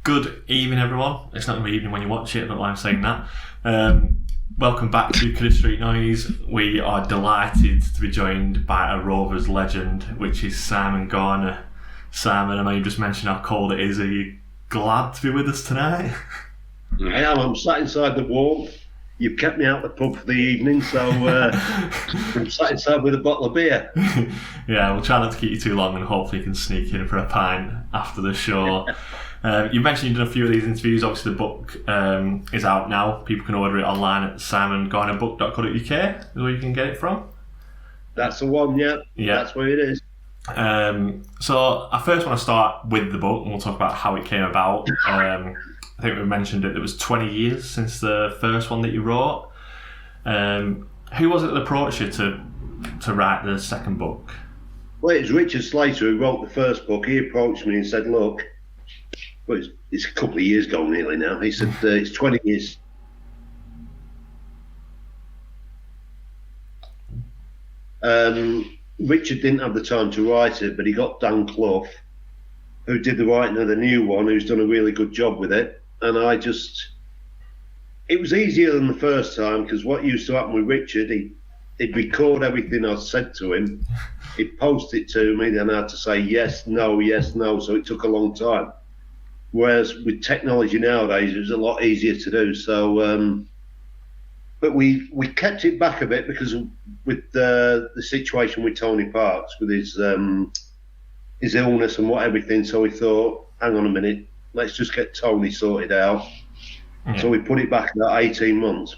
Good evening, everyone. It's not going to be evening when you watch it, I don't know why I'm saying that. Welcome back to Cuddy Street Noise. We are delighted to be joined by a Rovers legend, which is Simon Garner. Simon, I know you just mentioned how cold it is. Are you glad to be with us tonight? I am. I'm sat inside the warmth. You've kept me out the pub for the evening, so I'm sat inside with a bottle of beer. Yeah, we'll try not to keep you too long and hopefully you can sneak in for a pint after the show. You mentioned you've done a few of these interviews. Obviously, the book is out now. People can order it online at simongarnerbook.co.uk is where you can get it from. That's the one, yeah. That's where it is. So I first want to start with the book and we'll talk about how it came about. I think we mentioned it was 20 years since the first one that you wrote. Who was it that approached you to write the second book? Well, it was Richard Slater who wrote the first book. He approached me and said, look, well, it's a couple of years ago nearly now. He said, it's 20 years. Richard didn't have the time to write it, but he got Dan Clough, who did the writing of the new one, who's done a really good job with it. And it was easier than the first time, because what used to happen with Richard, he'd record everything I said to him, he'd post it to me, then I had to say yes, no, so it took a long time. Whereas with technology nowadays, it was a lot easier to do. So, but we kept it back a bit because with the situation with Tony Parks, with his illness and everything, so we thought, hang on a minute, let's just get Tony sorted out. Yeah. So we put it back about 18 months.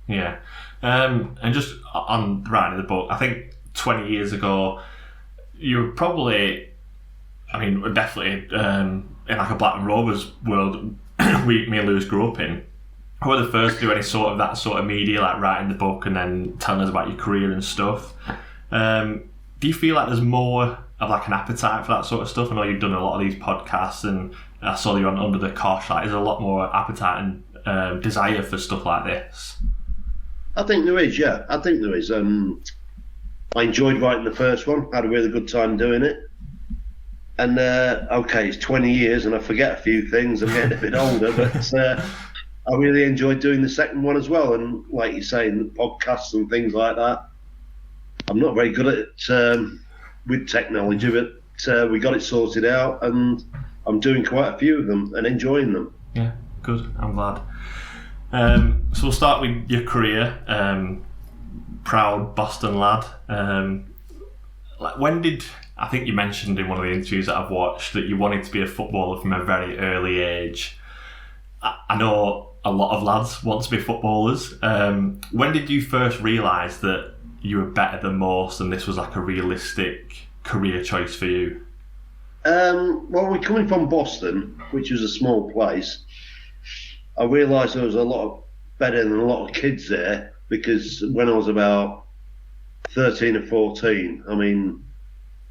Yeah. And just on writing the book, I think 20 years ago, you were probably, definitely in like a Blackburn Rovers world, me and Lewis grew up in. Who were the first to do any sort of that sort of media, like writing the book and then telling us about your career and stuff? Do you feel like there's more of like an appetite for that sort of stuff? I know you've done a lot of these podcasts and I saw you on Under the Cosh. Like, there's a lot more appetite and desire for stuff like this. I think there is, yeah. I think there is. I enjoyed writing the first one. Had a really good time doing it. And, it's 20 years and I forget a few things. I'm getting a bit older, but I really enjoyed doing the second one as well. And like you say, the podcasts and things like that, I'm not very good at it with technology, but we got it sorted out and I'm doing quite a few of them and enjoying them. Yeah, good. I'm glad. So we'll start with your career. Proud Boston lad. When did, I think you mentioned in one of the interviews that I've watched that you wanted to be a footballer from a very early age. I know a lot of lads want to be footballers. When did you first realise that you were better than most and this was like a realistic career choice for you? Well, we're coming from Boston, which was a small place. I realised there was a lot better than a lot of kids there, because when I was about 13 or 14,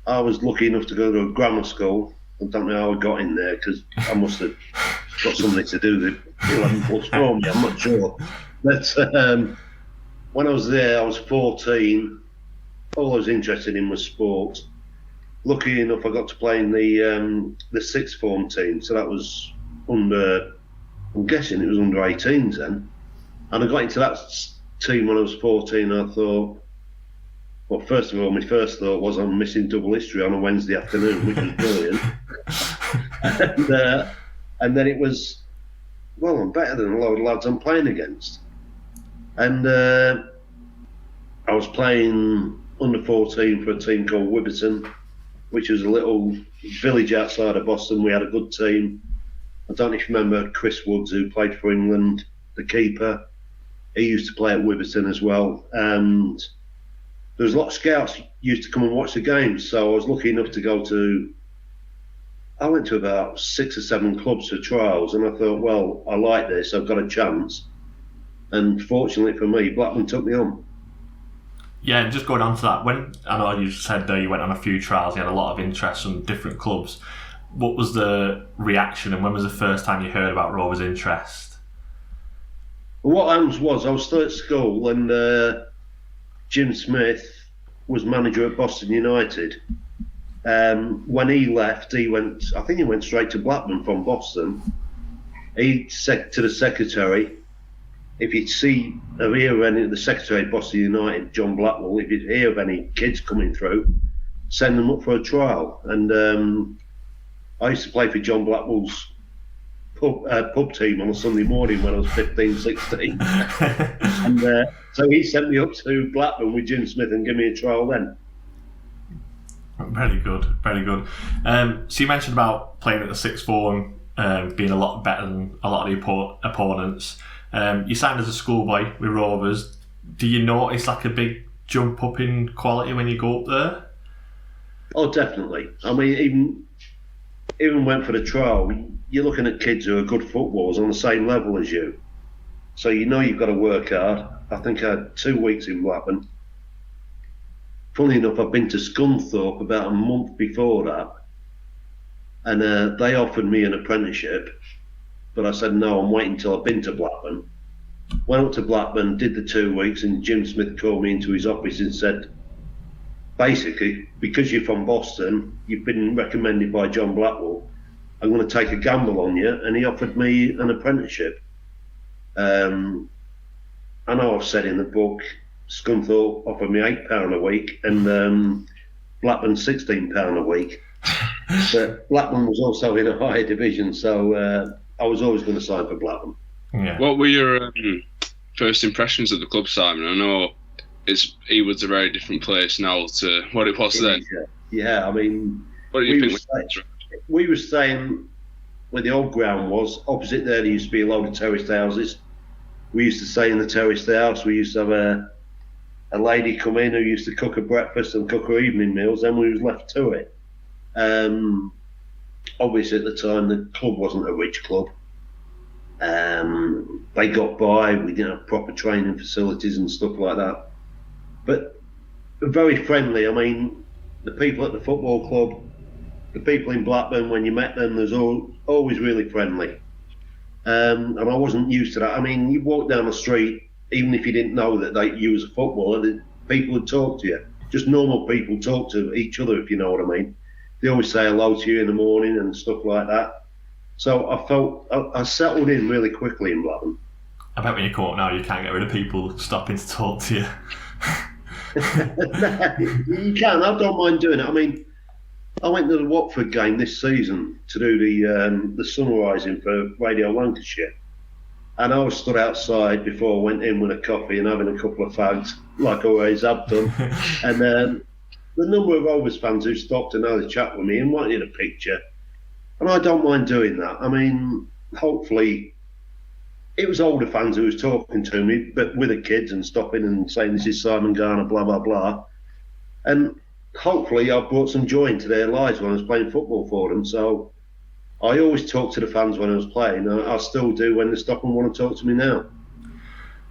I was lucky enough to go to a grammar school. I don't know how I got in there, because I must have got something to do with 11 plus for me, I'm not sure. But when I was there, I was 14. All I was interested in was sport. Lucky enough, I got to play in the sixth form team, so that was I'm guessing it was under 18s then. And I got into that team when I was 14, and I thought, well, first of all, my first thought was I'm missing double history on a Wednesday afternoon, which was brilliant. And then it was, well, I'm better than a lot of lads I'm playing against. And I was playing under 14 for a team called Wibberton, which was a little village outside of Boston. We had a good team. I don't know if you remember Chris Woods, who played for England, the keeper. He used to play at Wibberton as well. And there was a lot of scouts used to come and watch the games. So I was lucky enough to I went to about 6 or 7 clubs for trials, and I thought, well, I like this, I've got a chance. And fortunately for me, Blackburn took me on. Yeah, and just going on to that, when I know you said there you went on a few trials, you had a lot of interest from different clubs. What was the reaction, and when was the first time you heard about Rovers' interest? What happened was I was still at school, and Jim Smith was manager at Boston United. When he left, I think he went straight to Blackburn from Boston. He'd said to the secretary, if you'd see or hear of any, the secretary boss of United, John Blackwell, if you'd hear of any kids coming through, send them up for a trial. And I used to play for John Blackwell's pub team on a Sunday morning when I was 15, 16. And so he sent me up to Blackburn with Jim Smith and gave me a trial then. Very good, very good. So you mentioned about playing at the sixth form, being a lot better than a lot of the opponents. You signed as a schoolboy with Rovers. Do you notice like a big jump up in quality when you go up there? Oh, definitely. I mean, even went for the trial. You're looking at kids who are good footballers on the same level as you. So you know you've got to work hard. I think I had 2 weeks in Blackburn. Funny enough, I've been to Scunthorpe about a month before that. And they offered me an apprenticeship. But I said, no, I'm waiting until I've been to Blackburn. Went up to Blackburn, did the 2 weeks, and Jim Smith called me into his office and said, basically, because you're from Boston, you've been recommended by John Blackwell, I'm going to take a gamble on you. And he offered me an apprenticeship. I know I've said in the book, Scunthorpe offered me £8 a week and Blackburn £16 a week. But Blackburn was also in a higher division, so I was always going to sign for Blackburn. Yeah. What were your first impressions of the club, Simon? I know Ewood's a very different place now to what it was then. Yeah, I mean, what do you think? We were staying where the old ground was. Opposite there used to be a load of terraced houses. We used to stay in the terraced house. We used to have a lady come in who used to cook her breakfast and cook her evening meals, then we was left to it. Obviously at the time the club wasn't a rich club. They got by, we didn't have proper training facilities and stuff like that. But very friendly. I mean, the people at the football club, the people in Blackburn, when you met them, there's always really friendly. And I wasn't used to that. I mean, you walk down the street, even if you didn't know that you was a footballer, people would talk to you. Just normal people talk to each other, if you know what I mean. They always say hello to you in the morning and stuff like that. So I felt I settled in really quickly in Blackburn. I bet when you come up now, you can't get rid of people stopping to talk to you. You can. I don't mind doing it. I mean, I went to the Watford game this season to do the summarising for Radio Lancashire, and I was stood outside before I went in with a coffee and having a couple of fags, like I always have done. And the number of Rovers fans who stopped and had a chat with me and wanted a picture, and I don't mind doing that. I mean, hopefully, it was older fans who was talking to me, but with the kids and stopping and saying, this is Simon Garner, blah, blah, blah. And hopefully I brought some joy into their lives when I was playing football for them. So I always talk to the fans when I was playing. I still do when they stop and want to talk to me now.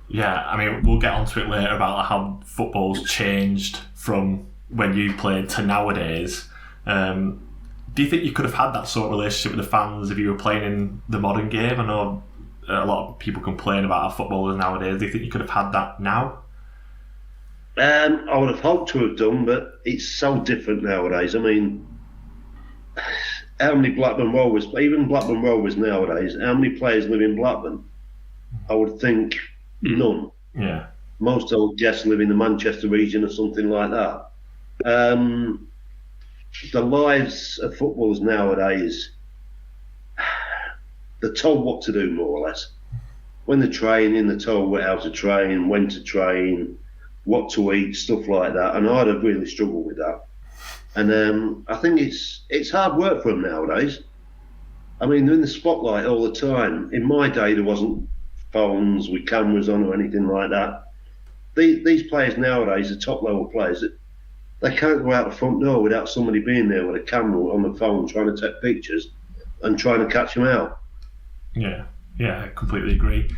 Yeah, I mean, we'll get onto it later about how football's changed from when you played to nowadays. Do you think you could have had that sort of relationship with the fans if you were playing in the modern game? I know a lot of people complain about our footballers nowadays. Do you think you could have had that now? I would have hoped to have done, but it's so different nowadays. I mean, how many Blackburn Rovers, even Blackburn Rovers nowadays, how many players live in Blackburn? I would think none. Yeah. Most, I would guess, live in the Manchester region or something like that. The lives of footballers nowadays, they're told what to do, more or less. When they're training, they're told how to train, when to train, what to eat, stuff like that. And I'd have really struggled with that. And I think it's hard work for them nowadays. I mean, they're in the spotlight all the time. In my day, there wasn't phones with cameras on or anything like that. These players nowadays, the top-level players, they can't go out the front door without somebody being there with a camera on the phone trying to take pictures and trying to catch them out. Yeah, I completely agree.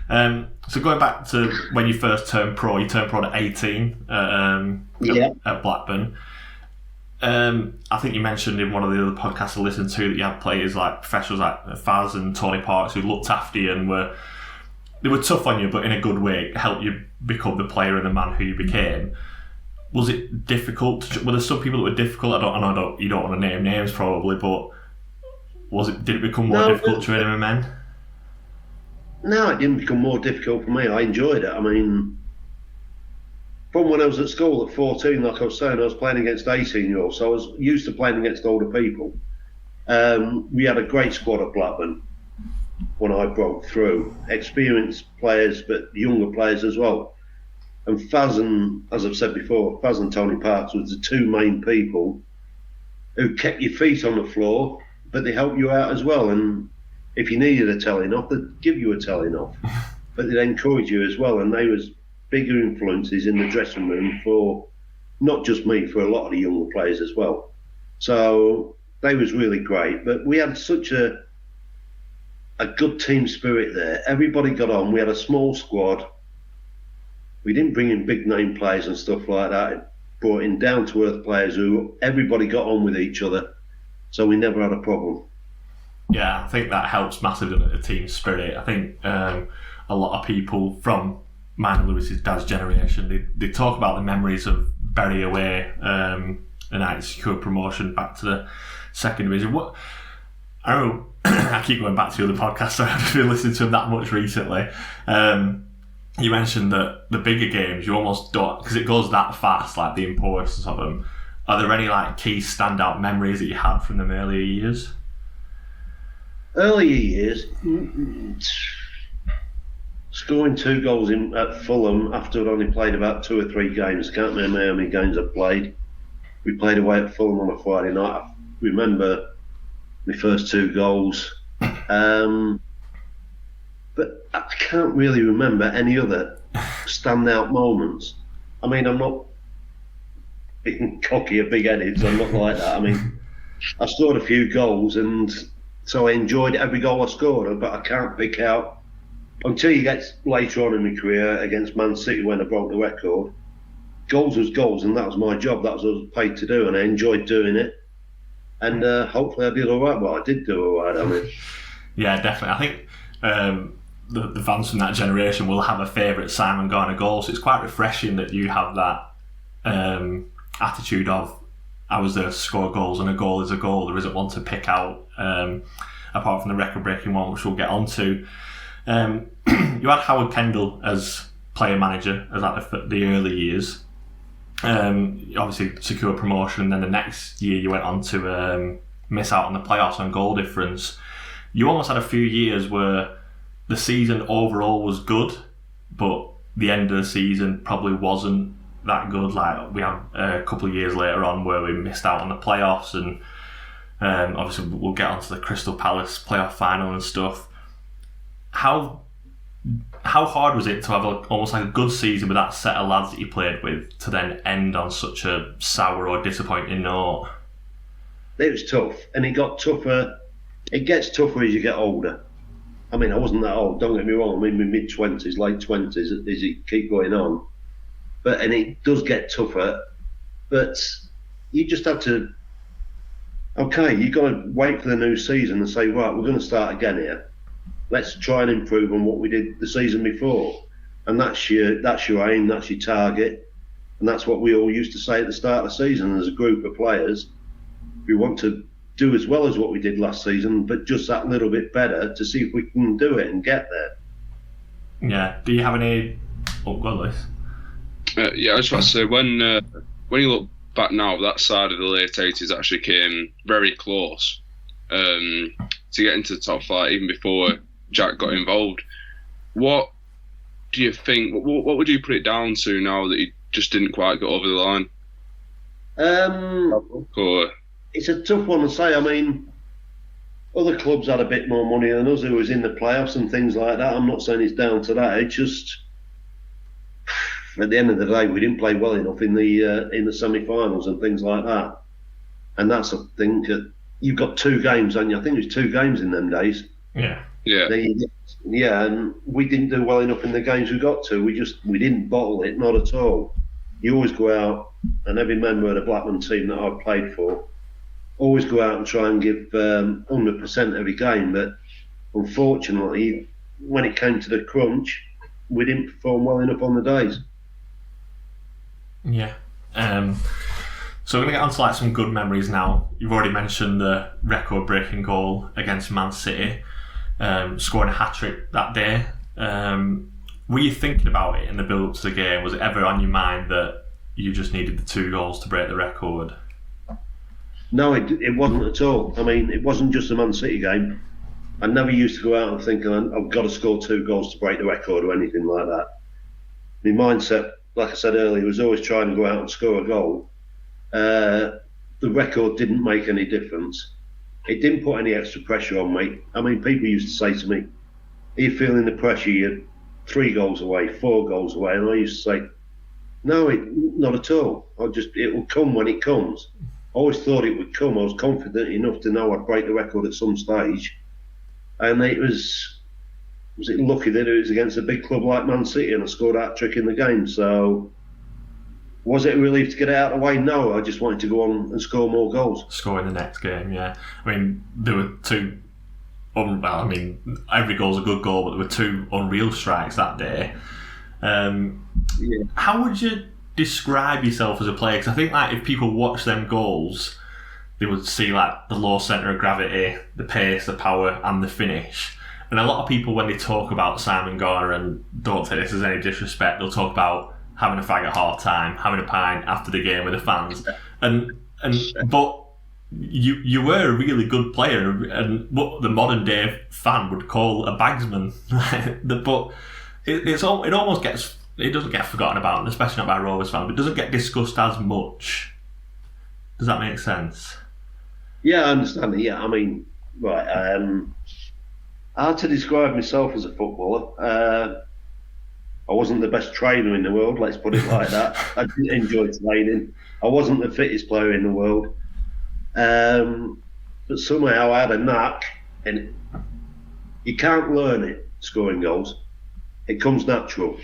So going back to when you first turned pro, you turned pro at 18 at Blackburn. I think you mentioned in one of the other podcasts I listened to that you had players like professionals like Faz and Tony Parks who looked after you and were tough on you, but in a good way, helped you become the player and the man who you became. Was it difficult? Were there some people that were difficult? You don't want to name names probably, but did it become more difficult training with men? No, it didn't become more difficult for me. I enjoyed it. I mean, from when I was at school at 14, like I was saying, I was playing against 18-year-olds, so I was used to playing against older people. We had a great squad at Blackburn when I broke through. Experienced players, but younger players as well. And Faz and, as I've said before, Faz and Tony Parks was the two main people who kept your feet on the floor, but they helped you out as well. And if you needed a telling off, they'd give you a telling off. But they'd encourage you as well. And they was bigger influences in the dressing room for not just me, for a lot of the younger players as well. So they was really great. But we had such a good team spirit there. Everybody got on. We had a small squad. We didn't bring in big name players and stuff like that. It brought in down to earth players who everybody got on with each other. So we never had a problem. Yeah, I think that helps massively with the team spirit. I think a lot of people from mine and Lewis's dad's generation, they talk about the memories of Bury away, and I secured promotion back to the second division. What I don't know, I keep going back to the other podcasts, so I haven't been listening to them that much recently. You mentioned that the bigger games, you almost don't, because it goes that fast, like the importance of them. Are there any like key standout memories that you had from them earlier years? Earlier years, scoring 2 goals at Fulham after I'd only played about 2 or 3 games. Can't remember how many games I played. We played away at Fulham on a Friday night. I remember my first 2 goals. But I can't really remember any other standout moments. I mean, I'm not being cocky or big-headed, so I'm not like that. I mean, I scored a few goals, and so I enjoyed every goal I scored, but I can't pick out, until you get later on in my career against Man City when I broke the record, goals was goals, and that was my job. That was what I was paid to do, and I enjoyed doing it. And hopefully I did all right. Well, I did do all right, I mean. Yeah, definitely. I think the fans from that generation will have a favourite Simon Garner goal, so it's quite refreshing that you have that attitude of, I was there to score goals, and a goal is a goal. There isn't one to pick out, apart from the record-breaking one, which we'll get onto. You had Howard Kendall as player manager as at the early years. You obviously secured promotion, and then the next year you went on to miss out on the playoffs on goal difference. You almost had a few years where the season overall was good, but the end of the season probably wasn't that good. Like we have a couple of years later on where we missed out on the playoffs, and obviously we'll get onto the Crystal Palace playoff final and stuff. How hard was it to have almost like a good season with that set of lads that you played with to then end on such a sour or disappointing note? It was tough, and it got tougher. It gets tougher as you get older. I mean, I wasn't that old, don't get me wrong. I'm in my mid-20s, late 20s as it keep going on. And it does get tougher, but you just have to, okay, you've got to wait for the new season and say, right, we're going to start again here. Let's try and improve on what we did the season before. And that's your aim, that's your target. And that's what we all used to say at the start of the season as a group of players. We want to do as well as what we did last season, but just that little bit better to see if we can do it and get there. Yeah. Do you have any... Oh, go on, Liz. Yeah, I just want to say, when you look back now, that side of the late 80s actually came very close to get into the top 5 even before Jack got involved. What do you think, what would you put it down to now that he just didn't quite get over the line? It's a tough one to say. I mean, other clubs had a bit more money than us who was in the playoffs and things like that. I'm not saying it's down to that. It's just, at the end of the day, we didn't play well enough in the semi-finals and things like that. And that's a thing that you've got 2 games, and I think it was 2 games in them days. Yeah. Yeah, and we didn't do well enough in the games we got to. We didn't bottle it, not at all. You always go out, and every member of the Blackburn team that I've played for, always go out and try and give 100% every game. But unfortunately, when it came to the crunch, we didn't perform well enough on the days. Yeah. So we're going to get on to like some good memories now. You've already mentioned the record-breaking goal against Man City. scoring a hat-trick that day. Were you thinking about it in the build-up to the game? Was it ever on your mind that you just needed the 2 goals to break the record? No, it wasn't at all. I mean, it wasn't just a Man City game. I never used to go out and think, I've got to score 2 goals to break the record or anything like that. My mindset, like I said earlier, was always trying to go out and score a goal. The record didn't make any difference. It didn't put any extra pressure on me. I mean, people used to say to me, are you feeling the pressure? You're 3 goals away, 4 goals away. And I used to say, no, not at all. It will come when it comes. I always thought it would come. I was confident enough to know I'd break the record at some stage. And it was it lucky that it was against a big club like Man City and I scored a hat-trick in the game. So was it a relief to get it out of the way? No, I just wanted to go on and score more goals. Score in the next game, yeah. I mean, there were 2... every goal's a good goal, but there were 2 unreal strikes that day. How would you describe yourself as a player? Because I think if people watch them goals, they would see the low centre of gravity, the pace, the power and the finish. And a lot of people, when they talk about Simon Garner, and don't take this as any disrespect, they'll talk about having a fag at half time, having a pint after the game with the fans. But you were a really good player, and what the modern day fan would call a bagsman. But it almost gets, it doesn't get forgotten about, especially not by Rovers fans, but it doesn't get discussed as much. Does that make sense? Yeah, I understand it. Yeah, I mean, right. How to describe myself as a footballer? I wasn't the best trainer in the world, let's put it like that. I didn't enjoy training. I wasn't the fittest player in the world. But somehow I had a knack, and you can't learn it, scoring goals. It comes natural.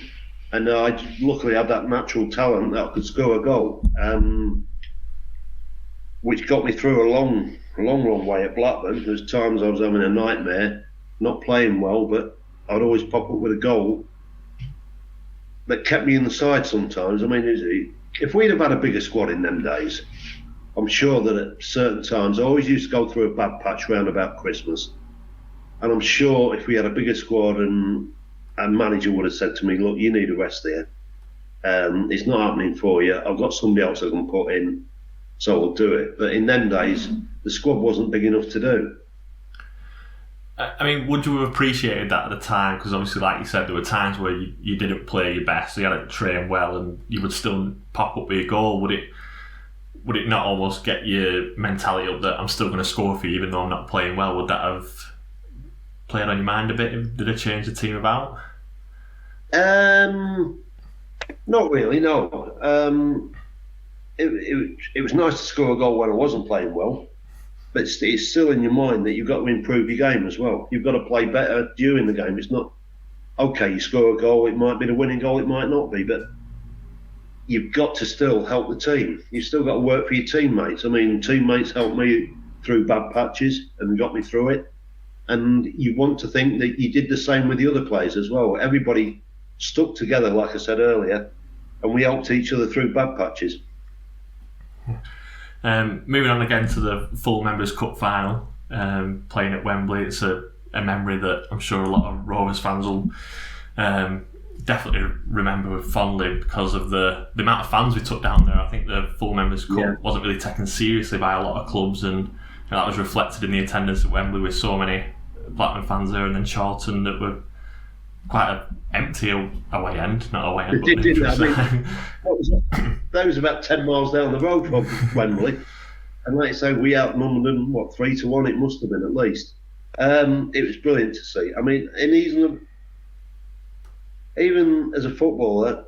And I luckily had that natural talent that I could score a goal, which got me through a long way at Blackburn. There's times I was having a nightmare, not playing well, but I'd always pop up with a goal that kept me in the side sometimes. I mean, if we'd have had a bigger squad in them days, I'm sure that at certain times, I always used to go through a bad patch round about Christmas. And I'm sure if we had a bigger squad and manager would have said to me, look, you need a rest here. It's not happening for you. I've got somebody else I can put in, so I'll do it. But in them days, the squad wasn't big enough to do. I mean, would you have appreciated that at the time? Because obviously, like you said, there were times where you didn't play your best, so you had to train well, and you would still pop up with a goal. Would it not almost get your mentality up that I'm still going to score for you even though I'm not playing well? Would that have played on your mind a bit? Did it change the team about? Not really, no. It was nice to score a goal when I wasn't playing well. But it's still in your mind that you've got to improve your game as well. You've got to play better during the game. It's not, okay, you score a goal, it might be the winning goal, it might not be, but you've got to still help the team. You've still got to work for your teammates. I mean, teammates helped me through bad patches and got me through it. And you want to think that you did the same with the other players as well. Everybody stuck together, like I said earlier, and we helped each other through bad patches. Moving on again to the full Members' Cup final, playing at Wembley. It's a memory that I'm sure a lot of Rovers fans will definitely remember fondly because of the amount of fans we took down there. I think the full Members' Cup wasn't really taken seriously by a lot of clubs, and that was reflected in the attendance at Wembley with so many Blackburn fans there, and then Charlton that were quite an empty away end, not away end. That was about 10 miles down the road from Wembley, and like I say, we outnumbered them 3-1. It must have been at least. It was brilliant to see. I mean, and even as a footballer,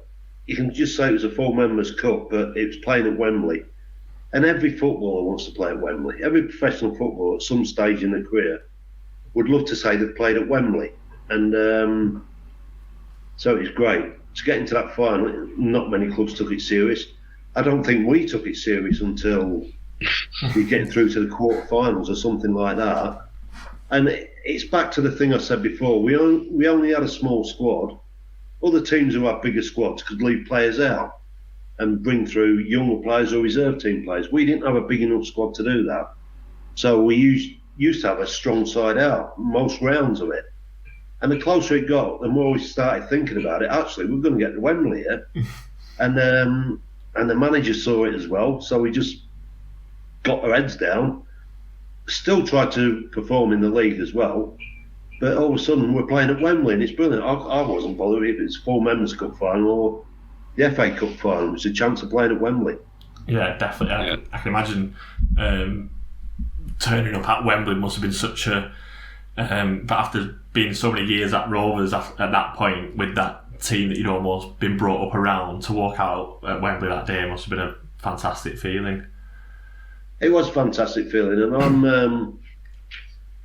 you can just say it was a full Members' Cup, but it was playing at Wembley, and every footballer wants to play at Wembley. Every professional footballer at some stage in their career would love to say they've played at Wembley, and so it was great to get into that final. Not many clubs took it serious. I don't think we took it serious until we get through to the quarterfinals or something like that. And it's back to the thing I said before. We only had a small squad. Other teams who have bigger squads could leave players out and bring through younger players or reserve team players. We didn't have a big enough squad to do that. So we used used to have a strong side out most rounds of it. And the closer it got, the more we started thinking about it. Actually, we're going to get to Wembley here. And the manager saw it as well. So we just got our heads down, still tried to perform in the league as well. But all of a sudden, we're playing at Wembley, and it's brilliant. I wasn't bothered if it's full Members' Cup final or the FA Cup final. It's a chance of playing at Wembley. Yeah, definitely. Yeah. I can imagine turning up at Wembley must have been such a... but after being so many years at Rovers at that point, with that team that you'd almost been brought up around, to walk out at Wembley that day must have been a fantastic feeling. It was a fantastic feeling, and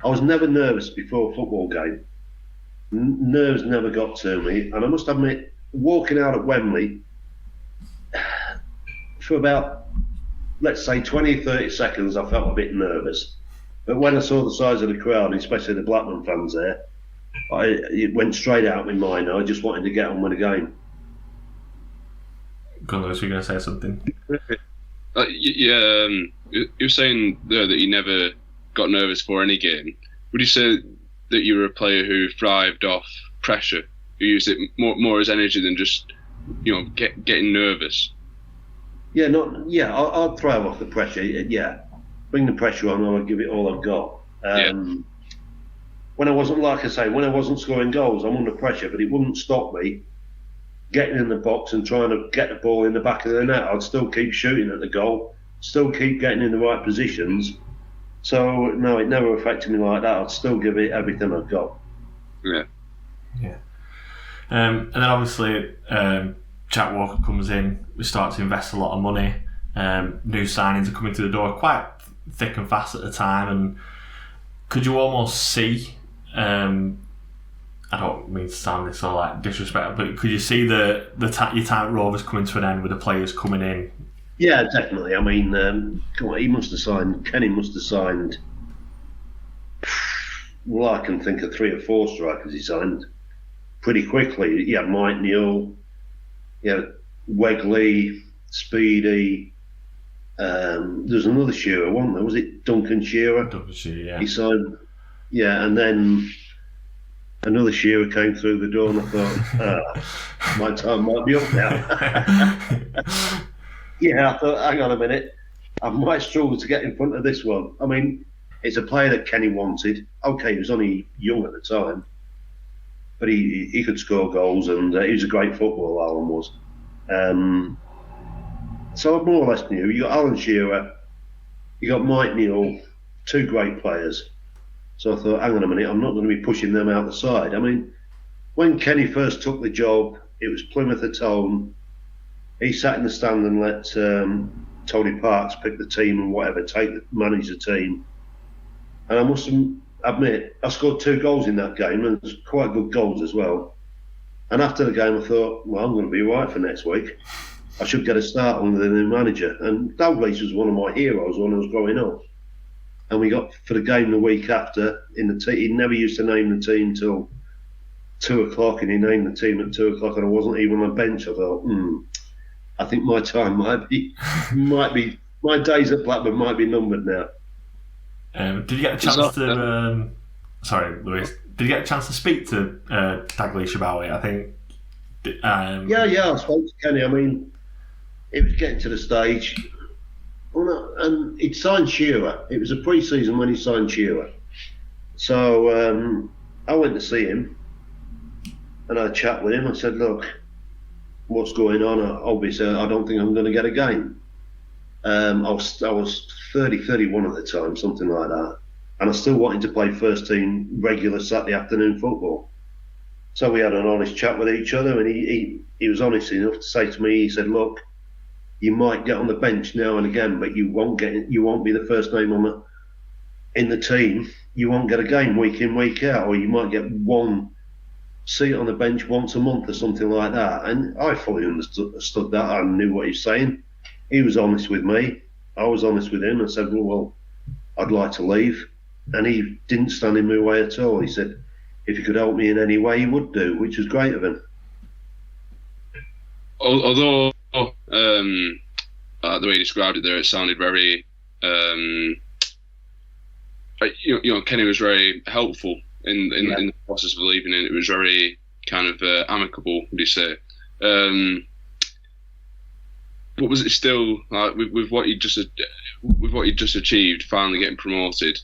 I was never nervous before a football game. Nerves never got to me, and I must admit, walking out at Wembley for about, let's say, 20, 30 seconds, I felt a bit nervous. But when I saw the size of the crowd, especially the Blackburn fans there, it went straight out of my mind. I just wanted to get on with the game. Go on, Lewis, were you going to say something? You were saying there that you never got nervous for any game. Would you say that you were a player who thrived off pressure, who used it more as energy than just, getting nervous? Yeah, I'll thrive off the pressure. Yeah, bring the pressure on, and I'll give it all I've got. When I wasn't, like I say, when I wasn't scoring goals, I'm under pressure, but it wouldn't stop me getting in the box and trying to get the ball in the back of the net. I'd still keep shooting at the goal, still keep getting in the right positions. So, no, it never affected me like that. I'd still give it everything I've got. Yeah. And then obviously, Jack Walker comes in. We start to invest a lot of money. New signings are coming through the door quite thick and fast at the time. And could you almost see... I don't mean to sound this all like disrespectful, but could you see your time at Rovers coming to an end with the players coming in? Yeah, definitely. I mean, Kenny must have signed, well, I can think of 3 or 4 strikers he signed pretty quickly. Yeah, Mike Neal, Wegley, Speedy. There's another Shearer, wasn't there? Was it Duncan Shearer? Duncan Shearer, yeah. He signed, and then another Shearer came through the door, and I thought, my time might be up now. Yeah, I thought, hang on a minute, I might struggle to get in front of this one. I mean, it's a player that Kenny wanted. Okay, he was only young at the time, but he could score goals, and he was a great footballer, Alan was. So I more or less knew. You got Alan Shearer, you got Mike Neal, 2 great players. So I thought, hang on a minute, I'm not going to be pushing them out the side. I mean, when Kenny first took the job, it was Plymouth at home. He sat in the stand and let Tony Parks pick the team and whatever, manage the team. And I must admit, I scored 2 goals in that game, and it's quite good goals as well. And after the game, I thought, well, I'm going to be all right for next week. I should get a start under the new manager. And Dalglish was one of my heroes when I was growing up. And we got for the game the week after in the team. He never used to name the team till 2:00, and he named the team at 2:00, and I wasn't even on the bench. I thought, I think my time might be my days at Blackburn might be numbered now. Did you get a chance to? Sorry, Lewis. Did you get a chance to speak to Dalglish about it? I think. Yeah, I spoke to Kenny. I mean, it was getting to the stage. And he'd signed Shearer. It was a pre-season when he signed Shearer. So I went to see him and I had a chat with him. I said, look, what's going on? Obviously, I don't think I'm going to get a game. I was 30, 31 at the time, something like that. And I still wanted to play first team regular Saturday afternoon football. So we had an honest chat with each other, and he was honest enough to say to me, he said, look, you might get on the bench now and again, but you won't be the first name in the team. You won't get a game week in, week out, or you might get one seat on the bench once a month or something like that. And I fully understood that. I knew what he was saying. He was honest with me. I was honest with him. I said, well, I'd like to leave. And he didn't stand in my way at all. He said, if he could help me in any way, he would do, which was great of him. Although the way you described it there, it sounded very Kenny was very helpful in the process of leaving, and it was very kind of amicable. Would you say? But was it still like with what you just achieved, finally getting promoted,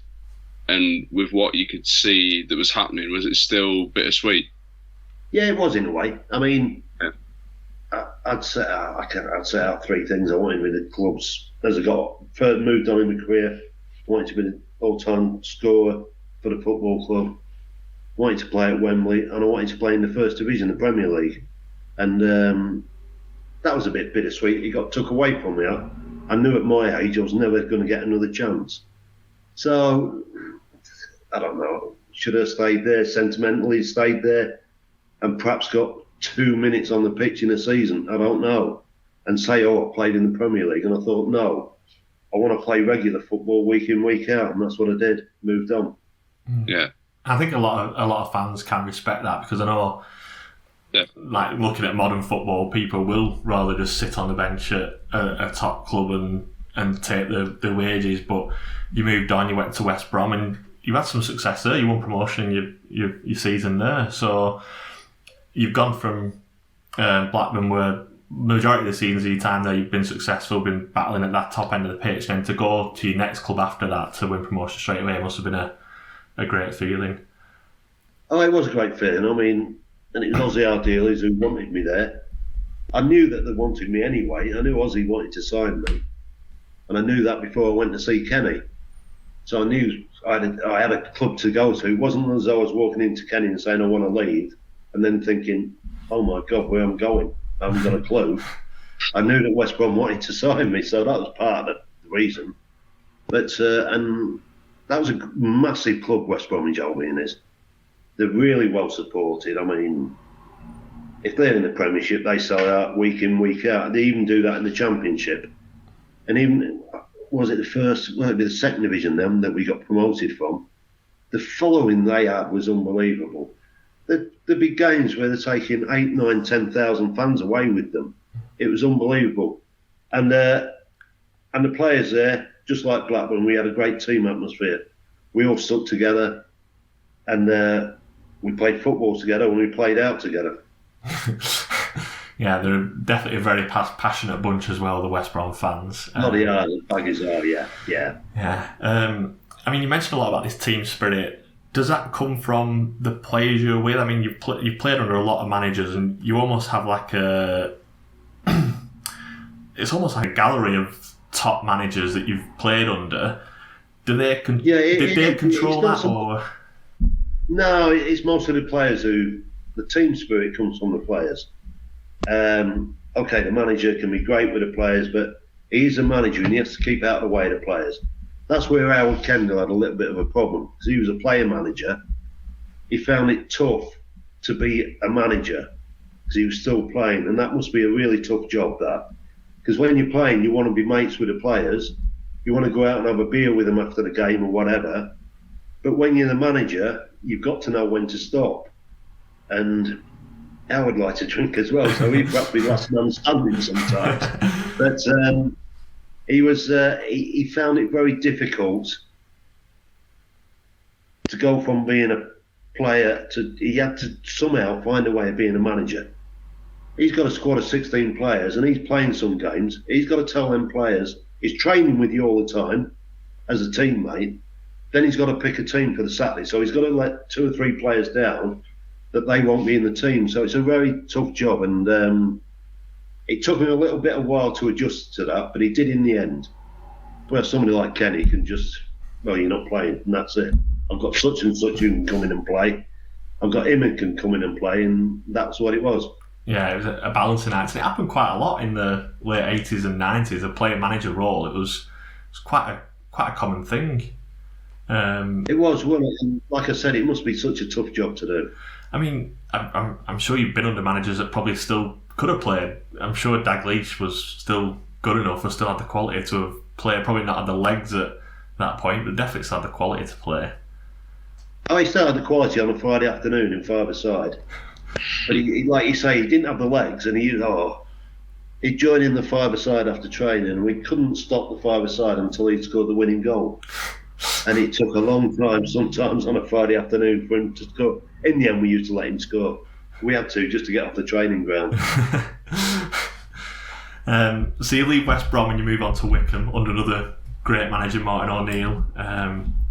and with what you could see that was happening? Was it still bittersweet? Yeah, it was in a way. I mean, Yeah. I'd set out three things I wanted with the clubs as I first moved on in my career. I wanted to be the all-time scorer for the football club. I wanted to play at Wembley, and I wanted to play in the First Division, the Premier League. And that was a bit bittersweet. It got took away from me. I knew at my age I was never going to get another chance. So, I don't know. Should I have stayed there, sentimentally stayed there, and perhaps got 2 minutes on the pitch in a season? I don't know. And say, I played in the Premier League. And I thought, no, I want to play regular football week in, week out. And that's what I did. Moved on. Yeah. I think a lot of fans can respect that, because I know, like, looking at modern football, people will rather just sit on the bench at a top club and take the wages. But you moved on, you went to West Brom, and you had some success there. You won promotion your season there. So you've gone from Blackburn, where majority of the seasons of your time there you've been successful, been battling at that top end of the pitch, and then to go to your next club after that to win promotion straight away must have been a great feeling. Oh, it was a great feeling. I mean, and it was Ozzy Ardiles who wanted me there. I knew that they wanted me anyway. I knew Ozzy wanted to sign me, and I knew that before I went to see Kenny. So I knew I had a club to go to. It wasn't as though I was walking into Kenny and saying I want to leave, and then thinking, oh my God, where I'm going? I haven't got a clue. I knew that West Brom wanted to sign me, so that was part of the reason. But and that was a massive club, West Bromwich Albion is. They're really well supported. I mean, if they're in the Premiership, they sell out week in, week out. They even do that in the Championship. And even, was it the second division then that we got promoted from? The following they had was unbelievable. There'd be games where they're taking 8, 9, 10,000 fans away with them. It was unbelievable. And the players there, just like Blackburn, we had a great team atmosphere. We all stuck together, and we played football together and we played out together. Yeah, they're definitely a very passionate bunch as well, the West Brom fans. They are, the Baggies are, yeah. Yeah. I mean, you mentioned a lot about this team spirit. Does that come from the players you're with? I mean, you've played under a lot of managers, and you almost have like it's almost like a gallery of top managers that you've played under. Do they control that, or? No, it's mostly the players the team spirit comes from the players. Okay, the manager can be great with the players, but he's a manager and he has to keep out of the way of the players. That's where Howard Kendall had a little bit of a problem, because he was a player manager. He found it tough to be a manager because he was still playing, and that must be a really tough job, that. Because when you're playing, you want to be mates with the players. You want to go out and have a beer with them after the game or whatever. But when you're the manager, you've got to know when to stop. And Howard liked to drink as well, so he'd perhaps be last man standing sometimes. But he found it very difficult to go from being a player to, he had to somehow find a way of being a manager. He's got a squad of 16 players and he's playing some games. He's got to tell them players, he's training with you all the time as a teammate. Then he's got to pick a team for the Saturday. So he's got to let 2 or 3 players down that they won't be in the team. So it's a very tough job. And it took him a little bit of a while to adjust to that, but he did in the end. Where somebody like Kenny can just, well, you're not playing, and that's it. I've got such and such who can come in and play. I've got him who can come in and play, and that's what it was. Yeah, it was a balancing act. And it happened quite a lot in the late 80s and 90s. A player-manager role, it was quite a common thing. It was, well, and like I said, it must be such a tough job to do. I mean, I'm sure you've been under managers that probably still could have played. I'm sure Dalglish was still good enough or still had the quality to have played. Probably not had the legs at that point, but definitely still had the quality to play. Oh, he still had the quality on a Friday afternoon in five-a-side. But he, like you say, he didn't have the legs, and he'd join in the five-a-side after training, and we couldn't stop the five-a-side until he scored the winning goal. And it took a long time, sometimes on a Friday afternoon, for him to score. In the end, we used to let him score. We had to, just to get off the training ground. So you leave West Brom and you move on to Wycombe under another great manager, Martin O'Neill.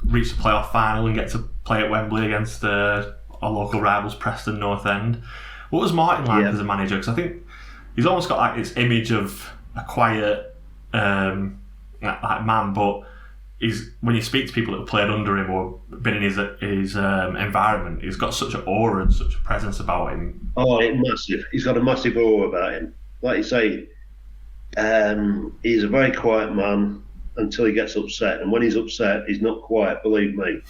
Reach the playoff final and get to play at Wembley against our local rivals, Preston North End. What was Martin like as a manager? Because I think he's almost got like this image of a quiet like man, but when you speak to people that have played under him or been in his environment, he's got such an aura and such a presence about him. Oh, massive. He's got a massive aura about him. Like you say, he's a very quiet man until he gets upset. And when he's upset, he's not quiet, believe me.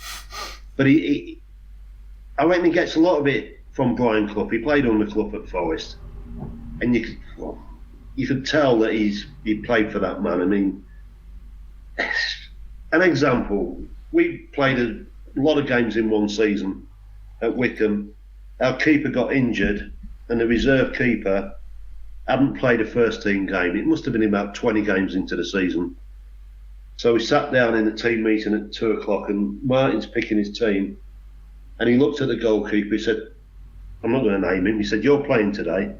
But I reckon he gets a lot of it from Brian Clough. He played under Clough at Forest. And you could tell that he played for that man. I mean, an example, we played a lot of games in one season at Wycombe. Our keeper got injured and the reserve keeper hadn't played a first team game. It must have been about 20 games into the season. So we sat down in the team meeting at 2 o'clock and Martin's picking his team and he looked at the goalkeeper. He said, I'm not going to name him. He said, you're playing today.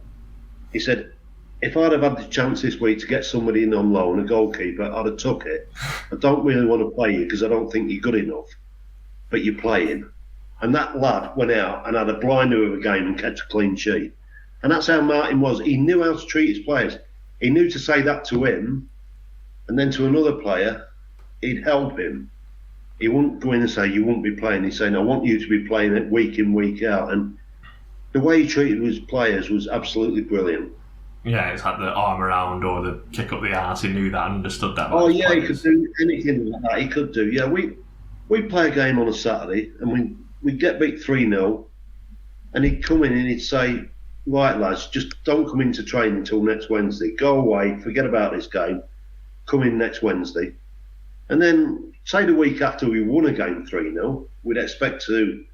He said, if I'd have had the chance this week to get somebody in on loan, a goalkeeper, I'd have took it. I don't really want to play you because I don't think you're good enough, but you're playing. And that lad went out and had a blinder of a game and kept a clean sheet. And that's how Martin was. He knew how to treat his players. He knew to say that to him, and then to another player, he'd help him. He wouldn't go in and say, you won't be playing. He'd say, I want you to be playing it week in, week out. And the way he treated his players was absolutely brilliant. Yeah, it's had the arm around or the kick up the arse. He knew that, understood that. Oh yeah, he could do anything like that. He could do. Yeah, we play a game on a Saturday and we'd get beat 3-0 and he'd come in and he'd say, right lads, just don't come into training until next Wednesday. Go away, forget about this game, come in next Wednesday. And then, say the week after we won a game 3-0, we'd expect him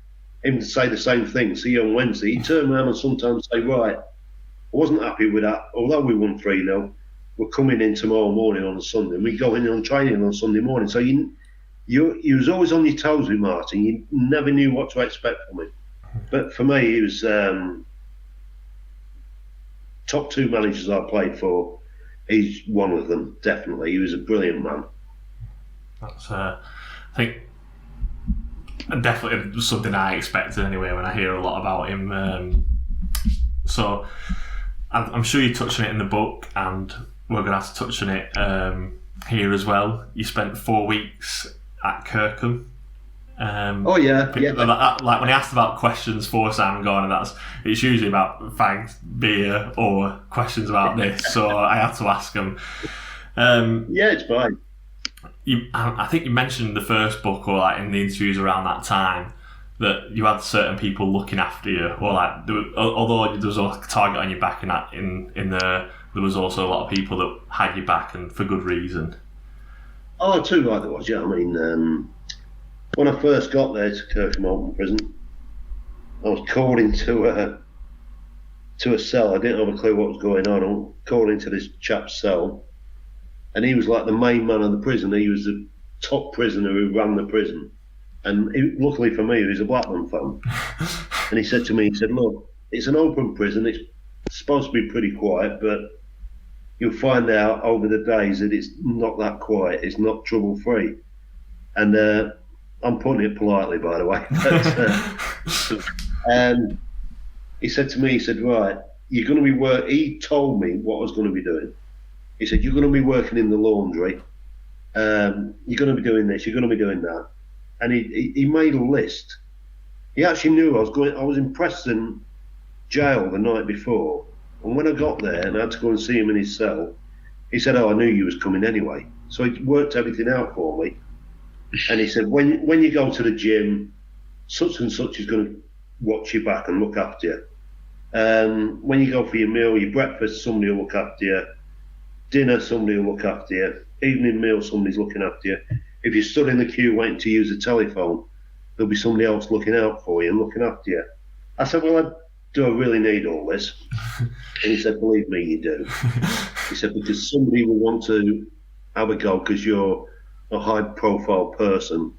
to say the same thing, see you on Wednesday. He'd turn around and sometimes say, right, I wasn't happy with that. Although we won 3-0, we're coming in tomorrow morning on a Sunday. We go in on training on Sunday morning. So you was always on your toes with Martin. You never knew what to expect from him. But for me, he was top 2 managers I played for. He's one of them, definitely. He was a brilliant man. That's, I think, definitely something I expected anyway when I hear a lot about him. So I'm sure you touched on it in the book, and we're going to have to touch on it here as well. You spent 4 weeks at Kirkham. Oh yeah. Like when I asked about questions for Simon Garner, it's usually about fags, beer, or questions about this. So I had to ask him. Yeah, it's fine. I think you mentioned in the first book or like in the interviews around that time that you had certain people looking after you, or like although there was a target on your back there was also a lot of people that had your back and for good reason. Oh, too right there was. Yeah, I mean, when I first got there to Kirkham Open Prison, I was called into a cell. I didn't have a clue what was going on. I was called into this chap's cell, and he was like the main man of the prison. He was the top prisoner who ran the prison. And luckily for me, he was a Blackburn fan. And he said to me, look, it's an open prison. It's supposed to be pretty quiet, but you'll find out over the days that it's not that quiet. It's not trouble-free. And I'm putting it politely, by the way. But, he said to me, right, you're going to be he told me what I was going to be doing. He said, you're going to be working in the laundry. You're going to be doing this. You're going to be doing that. And he made a list. He actually knew I was in Preston jail the night before. And when I got there and I had to go and see him in his cell, he said, I knew you was coming anyway. So he worked everything out for me. And he said, when you go to the gym, such and such is going to watch your back and look after you. When you go for your meal, your breakfast, somebody will look after you. Dinner, somebody will look after you. Evening meal, somebody's looking after you. If you're stood in the queue waiting to use the telephone, there'll be somebody else looking out for you and looking after you. I said, well, do I really need all this? And he said, believe me, you do. He said, because somebody will want to have a go because you're a high-profile person,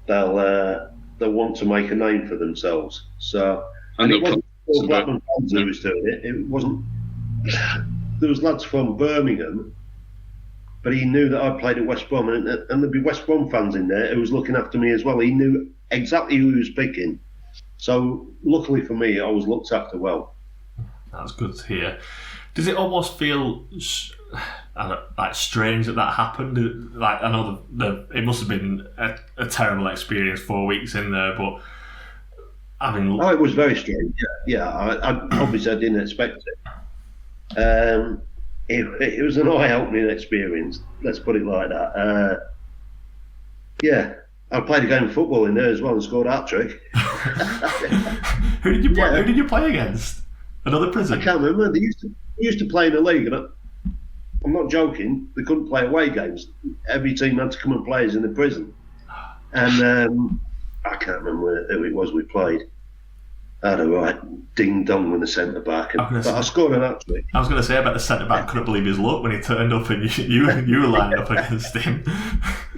they'll want to make a name for themselves. So, and it wasn't all Blackburn fans who was doing it. It wasn't. There was lads from Birmingham, but he knew that I played at West Brom, and there'd be West Brom fans in there who was looking after me as well. He knew exactly who he was picking. So, luckily for me, I was looked after well. That's good to hear. Does it almost feel like strange that happened? Like, I know it must have been a terrible experience, 4 weeks in there, but I mean... Oh, it was very strange, yeah. I obviously I didn't expect it. It was an eye-opening experience, let's put it like that. Yeah, I played a game of football in there as well and scored a hat-trick. Who did you play? Who did you play against? Another prison? I can't remember. They used to play in the league, and I'm not joking. They couldn't play away games. Every team had to come and play us in the prison. And I can't remember who it was we played. I had a right ding dong with the centre back, but I scored an hat-trick. I was going to say about the centre back. Couldn't believe his luck when he turned up and you were lined up against him.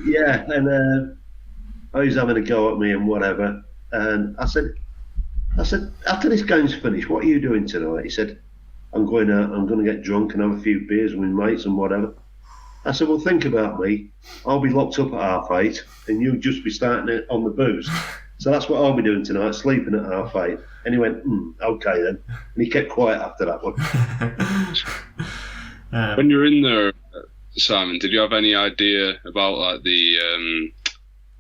Yeah, and he was having a go at me and whatever. And I said, after this game's finished, what are you doing tonight? He said, I'm going to get drunk and have a few beers with my mates and whatever. I said, well, think about me. I'll be locked up at 8:30 and you'll just be starting it on the booze. So that's what I'll be doing tonight, sleeping at 8:30. And he went, okay then. And he kept quiet after that one. When you were in there, Simon, did you have any idea about like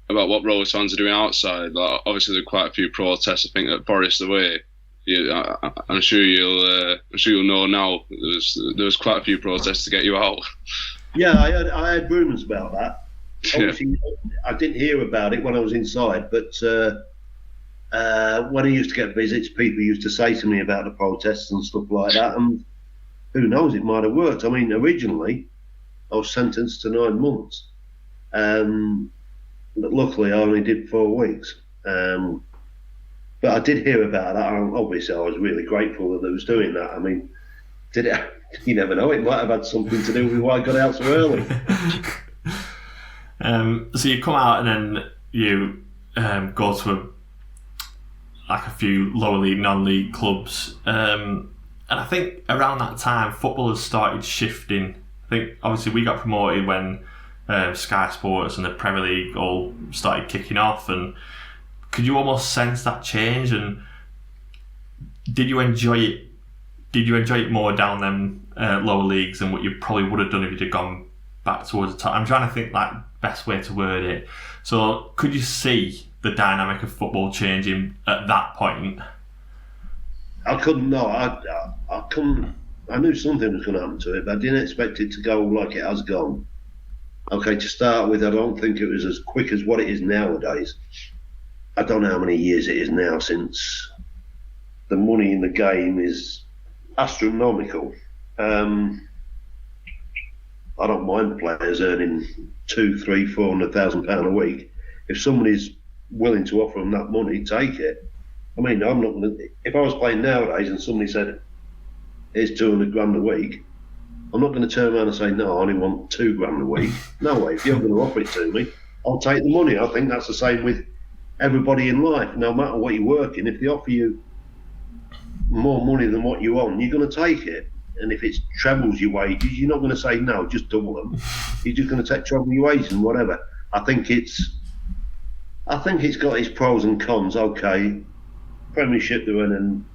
about what Rovers fans are doing outside? Like, obviously, there were quite a few protests. I think at Forest away. I'm sure you'll know now. There was quite a few protests to get you out. Yeah, I had rumours about that. Obviously, I didn't hear about it when I was inside, but when I used to get visits, people used to say to me about the protests and stuff like that, and who knows, it might have worked. I mean, originally, I was sentenced to 9 months, but luckily I only did 4 weeks. But I did hear about that, and obviously I was really grateful that they was doing that. I mean, did it? You never know, it might have had something to do with why I got out so early. So you come out and then you go to a few lower league, non-league clubs, and I think around that time football has started shifting. I think obviously we got promoted when Sky Sports and the Premier League all started kicking off, and could you almost sense that change? And did you enjoy it? Did you enjoy it more down them lower leagues than what you probably would have done if you'd have gone back towards the top? I'm trying to think like best way to word it. So could you see the dynamic of football changing at that point? I couldn't know. I couldn't. I knew something was going to happen to it, but I didn't expect it to go like it has gone. Okay, to start with, I don't think it was as quick as what it is nowadays. I don't know how many years it is now since the money in the game is astronomical. I don't mind players earning £200,000, £300,000, £400,000 a week. If somebody's willing to offer them that money, take it. I mean, I'm not going to. If I was playing nowadays and somebody said, "Here's £200,000 a week," I'm not going to turn around and say, "No, I only want £2,000 a week." No way. If you're going to offer it to me, I'll take the money. I think that's the same with everybody in life. No matter what you're working, if they offer you more money than what you want, you're going to take it. And if it trebles your wages, you're not going to say no, just double them. You're just going to take treble your wages and whatever. I think it's got its pros and cons. Okay, Premiership they're earning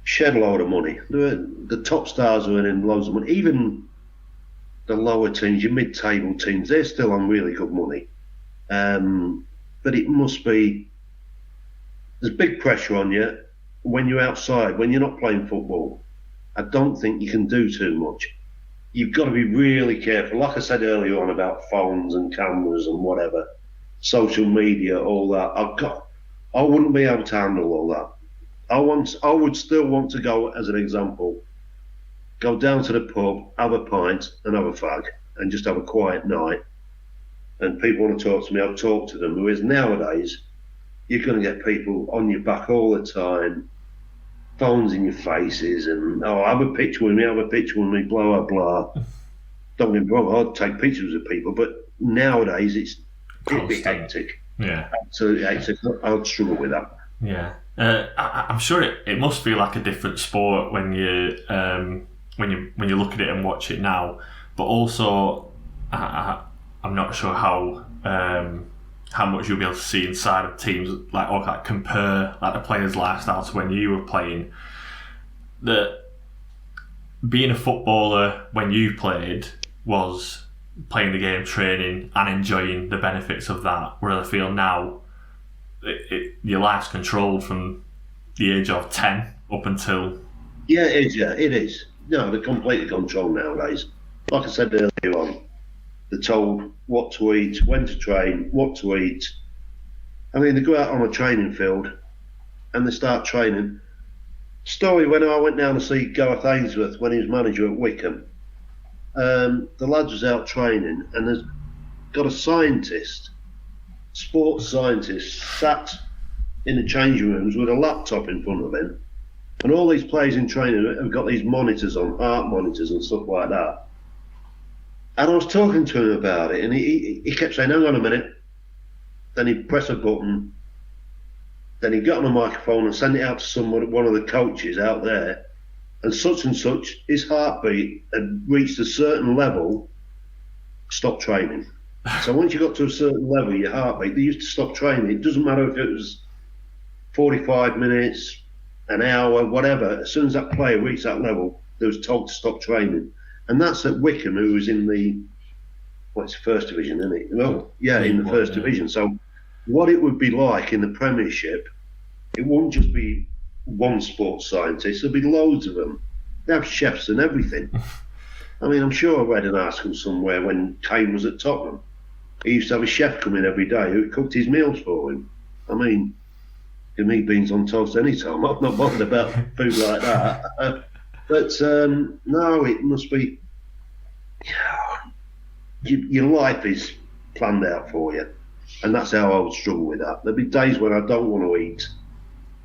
shed load of money. The top stars are earning loads of money. Even the lower teams, your mid-table teams, they're still on really good money. But it must be. There's big pressure on you when you're outside, when you're not playing football. I don't think you can do too much. You've got to be really careful. Like I said earlier on about phones and cameras and whatever, social media, all that. I wouldn't be able to handle all that. I would still want to go, as an example, go down to the pub, have a pint and have a fag and just have a quiet night. And people want to talk to me, I'll talk to them. Whereas nowadays, you're going to get people on your back all the time, phones in your faces, and have a picture with me, blah, blah, blah. don't get me wrong, I'd take pictures of people, but nowadays it'd be hectic. Yeah. Absolutely hectic. I'd struggle with that. Yeah. I'm sure it must feel like a different sport when you look at it and watch it now. But also, I'm not sure how much you'll be able to see inside of teams, or compare the players' lifestyle to when you were playing. Being a footballer when you played was playing the game, training, and enjoying the benefits of that. Whereas I feel now, your life's controlled from the age of 10 up until... Yeah, it is. Yeah, it is. No, they're completely controlled nowadays. Like I said earlier on, they're told what to eat, when to train, what to eat. I mean, they go out on a training field and they start training. Story when I went down to see Gareth Ainsworth when he was manager at Wickham. The lads was out training and there's got a scientist, sports scientist, sat in the changing rooms with a laptop in front of him, and all these players in training have got these monitors on, heart monitors and stuff like that. And I was talking to him about it, and he kept saying, hang on a minute. Then he'd press a button, then he'd get on a microphone and send it out to one of the coaches out there, and such, his heartbeat had reached a certain level, stop training. So once you got to a certain level, your heartbeat, they used to stop training. It doesn't matter if it was 45 minutes, an hour, whatever. As soon as that player reached that level, they was told to stop training. And that's at Wickham, who was in the, it's first division, isn't it? Well, yeah, in the first division. So what it would be like in the Premiership, it wouldn't just be one sports scientist, there'd be loads of them. They have chefs and everything. I mean, I'm sure I read an article somewhere when Kane was at Tottenham. He used to have a chef come in every day who cooked his meals for him. I mean, give me beans on toast any time. I'm not bothered about food like that. But no, it must be. Your life is planned out for you, and that's how I would struggle with that. There'll be days when I don't want to eat,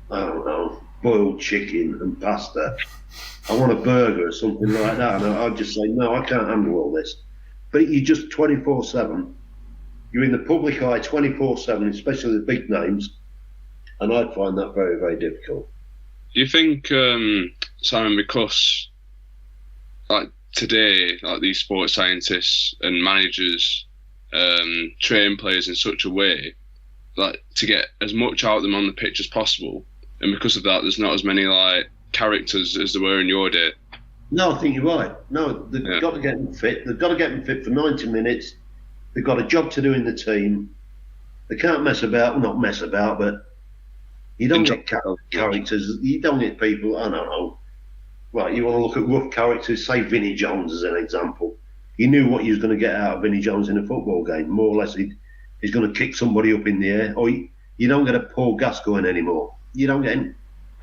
I don't know, boiled chicken and pasta. I want a burger or something like that, and I'd just say, no, I can't handle all this. But you're just 24/7. You're in the public eye 24/7, especially the big names, and I'd find that very, very difficult. Do you think, Simon, because today, these sports scientists and managers train players in such a way to get as much out of them on the pitch as possible, and because of that, there's not as many characters as there were in your day? No, I think you're right. No, they've got to get them fit. They've got to get them fit for 90 minutes. They've got a job to do in the team. They can't mess about. Well, not mess about, but you don't get characters. You don't get people, I don't know. Right, you want to look at rough characters, say Vinnie Jones as an example. You knew what you was going to get out of Vinnie Jones in a football game. More or less, he's going to kick somebody up in the air. Or you don't get a Paul Gascoigne anymore. You don't get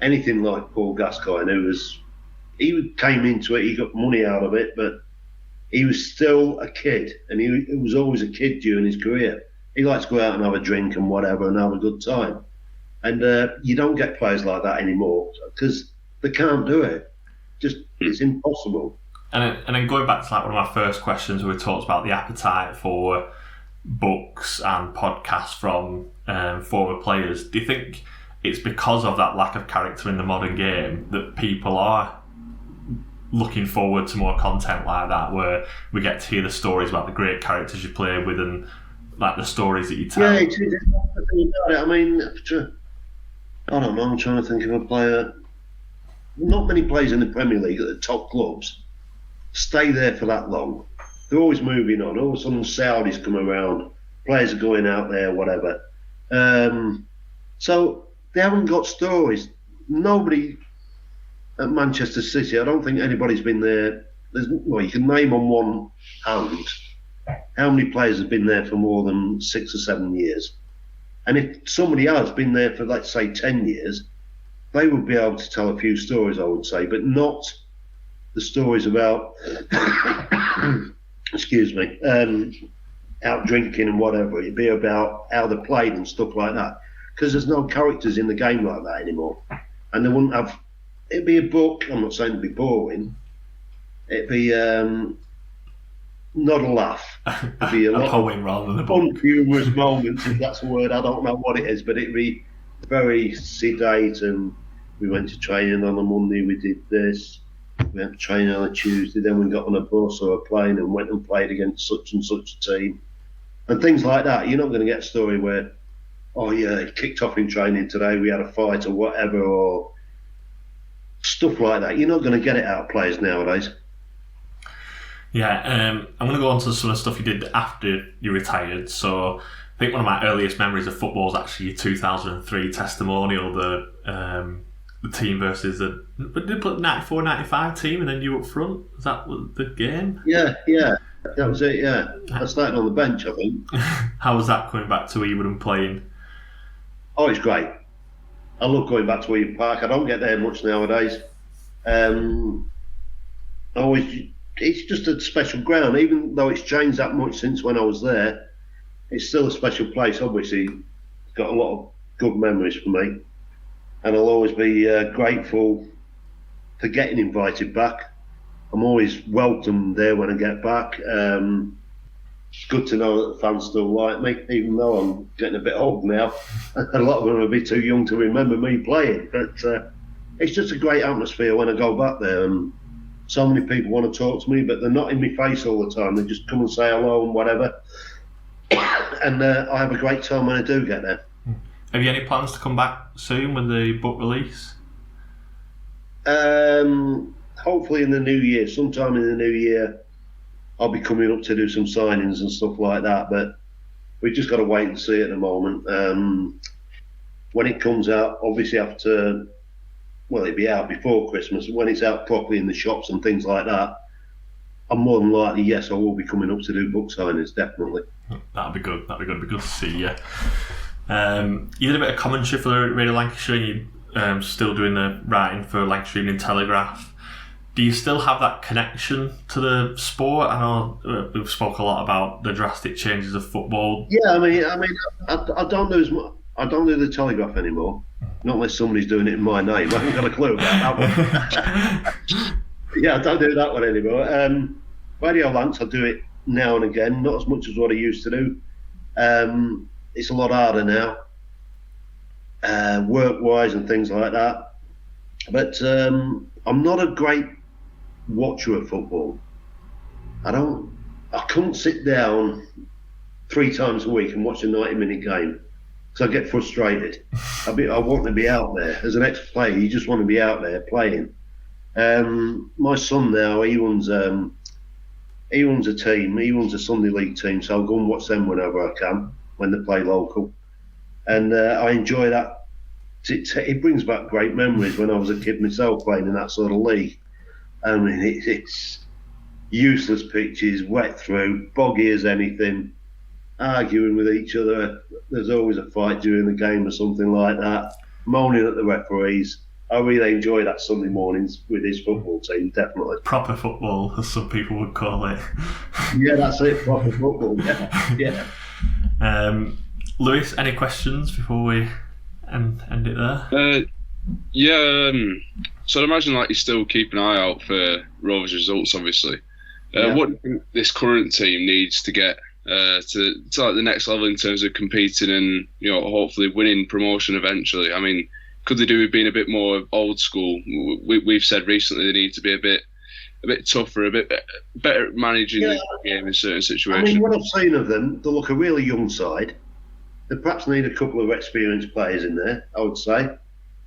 anything like Paul Gascoigne, he came into it, he got money out of it, but he was still a kid, and he was always a kid during his career. He likes to go out and have a drink and whatever and have a good time. And you don't get players like that anymore because they can't do it. It's impossible. And then going back to one of my first questions, where we talked about the appetite for books and podcasts from former players. Do you think it's because of that lack of character in the modern game that people are looking forward to more content like that, where we get to hear the stories about the great characters you play with and the stories that you tell? Yeah, it's I mean, I don't know, I'm trying to think of a player. Not many players in the Premier League at the top clubs stay there for that long. They're always moving on. All of a sudden, Saudis come around, players are going out there, whatever. So they haven't got stories. Nobody at Manchester City, I don't think anybody's been there. You can name on one hand how many players have been there for more than 6 or 7 years. And if somebody has been there for, let's say, 10 years, they would be able to tell a few stories, I would say, but not the stories about, excuse me, out drinking and whatever. It'd be about how they played and stuff like that. Because there's no characters in the game like that anymore. And they wouldn't have, it'd be a book, I'm not saying it'd be boring, it'd be not a laugh. It'd be a lot poem rather than a book. unhumorous moments, if that's a word. I don't know what it is, but it'd be very sedate. And we went to training on a Monday. We did this. We went to training on a Tuesday. Then we got on a bus or a plane and went and played against such and such a team, and things like that. You're not going to get a story where, oh yeah, it kicked off in training today. We had a fight or whatever, or stuff like that. You're not going to get it out of players nowadays. Yeah, I'm going to go on to some of the stuff you did after you retired. So I think one of my earliest memories of football is actually your 2003 testimonial, the team versus the 94-95 team, and then you up front. Is that the game? Yeah, that was it. Yeah, I started on the bench, I think. How was that coming back to Ewood and playing? Oh, it's great. I love going back to Ewood Park. I don't get there much nowadays. It's just a special ground, even though it's changed that much since when I was there. It's still a special place. Obviously, it's got a lot of good memories for me, and I'll always be grateful for getting invited back. I'm always welcome there when I get back. It's good to know that the fans still like me, even though I'm getting a bit old now. A lot of them will be too young to remember me playing, but it's just a great atmosphere when I go back there. And so many people want to talk to me, but they're not in my face all the time. They just come and say hello and whatever. And I have a great time when I do get there. Have you any plans to come back soon with the book release? Hopefully in the new year. Sometime in the new year, I'll be coming up to do some signings and stuff like that. But we've just got to wait and see at the moment. When it comes out, obviously after... Well, it'll be out before Christmas. When it's out properly in the shops and things like that, I'm more than likely, yes, I will be coming up to do book signings, definitely. That'd be good. It'd be good to see you. You did a bit of commentary for Radio Lancashire. You still doing the writing for Lancashire Evening Telegraph. Do you still have that connection to the sport? I know we've spoke a lot about the drastic changes of football. Yeah, I mean, I don't do as much. I don't do the Telegraph anymore. Not unless somebody's doing it in my name. I haven't got a clue about that one. Yeah, I don't do that one anymore. Radio Lance, I do it now and again, not as much as what I used to do. It's a lot harder now, work-wise and things like that. But I'm not a great watcher of football. I couldn't sit down 3 times a week and watch a 90-minute game. So I get frustrated. I want to be out there. As an ex-player, you just want to be out there playing. My son now, he runs a team. He runs a Sunday League team, so I'll go and watch them whenever I can, when they play local. And I enjoy that. It brings back great memories when I was a kid myself playing in that sort of league. I mean, it's useless pitches, wet through, boggy as anything, arguing with each other. There's always a fight during the game or something like that, moaning at the referees. I really enjoy that Sunday mornings with his football team, definitely. Proper football, as some people would call it. Yeah, that's it, proper football, yeah. Lewis, any questions before we end it there? So I'd imagine like you still keep an eye out for Rovers results, obviously. What do you think this current team needs to get to like the next level in terms of competing and hopefully winning promotion eventually? I mean, could they do with being a bit more old school? We've said recently they need to be a bit tougher, a bit better at managing the game in certain situations. I mean, what I've seen of them, they look a really young side. They perhaps need a couple of experienced players in there, I would say.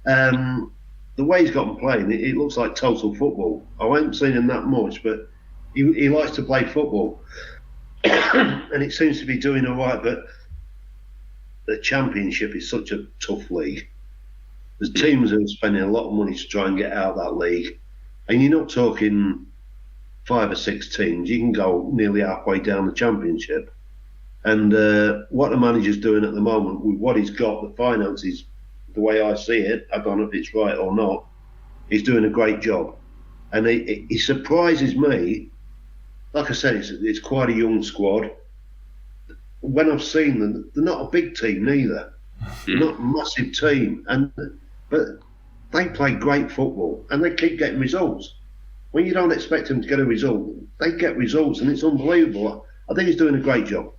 The way he's got them playing, it looks like total football. I haven't seen him that much, but he likes to play football. And it seems to be doing all right, but the Championship is such a tough league. There's teams who are spending a lot of money to try and get out of that league. And you're not talking 5 or 6 teams. You can go nearly halfway down the Championship. And what the manager's doing at the moment, with what he's got, the finances, the way I see it, I don't know if it's right or not, he's doing a great job. And he surprises me. Like I said, it's quite a young squad. When I've seen them, they're not a big team neither. They're not a massive team. But they play great football and they keep getting results. when you don't expect them to get a result, they get results, and it's unbelievable. I think he's doing a great job.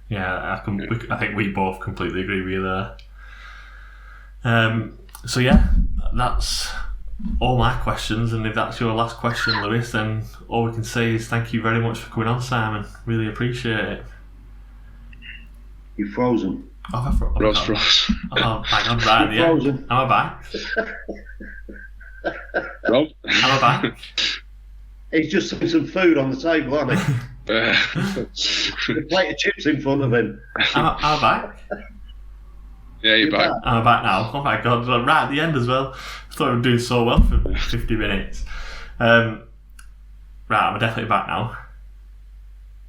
Yeah, I think we both completely agree with you there. So yeah, that's all my questions, and if that's your last question, Lewis, then all we can say is thank you very much for coming on, Simon. Really appreciate it. You're frozen. Frost. Oh, hang on, right at the end. Am I back? Rob? Am I back? He's just put some food on the table, hasn't he? A plate of chips in front of him. Am I back? Yeah, you're back. Am I back now? Oh my god, right at the end as well. I thought I was doing so well for 50 minutes. Right, I'm definitely back now.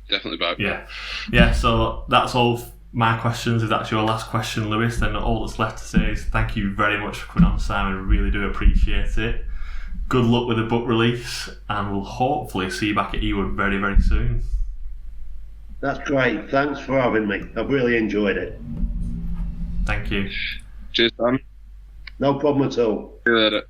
Definitely back. Yeah, so that's all my questions. If that's your last question, Lewis, then all that's left to say is thank you very much for coming on, Simon. Really do appreciate it. Good luck with the book release, and we'll hopefully see you back at Ewood very, very soon. That's great. Thanks for having me. I've really enjoyed it. Thank you. Cheers, Dan. No problem at all. See you later.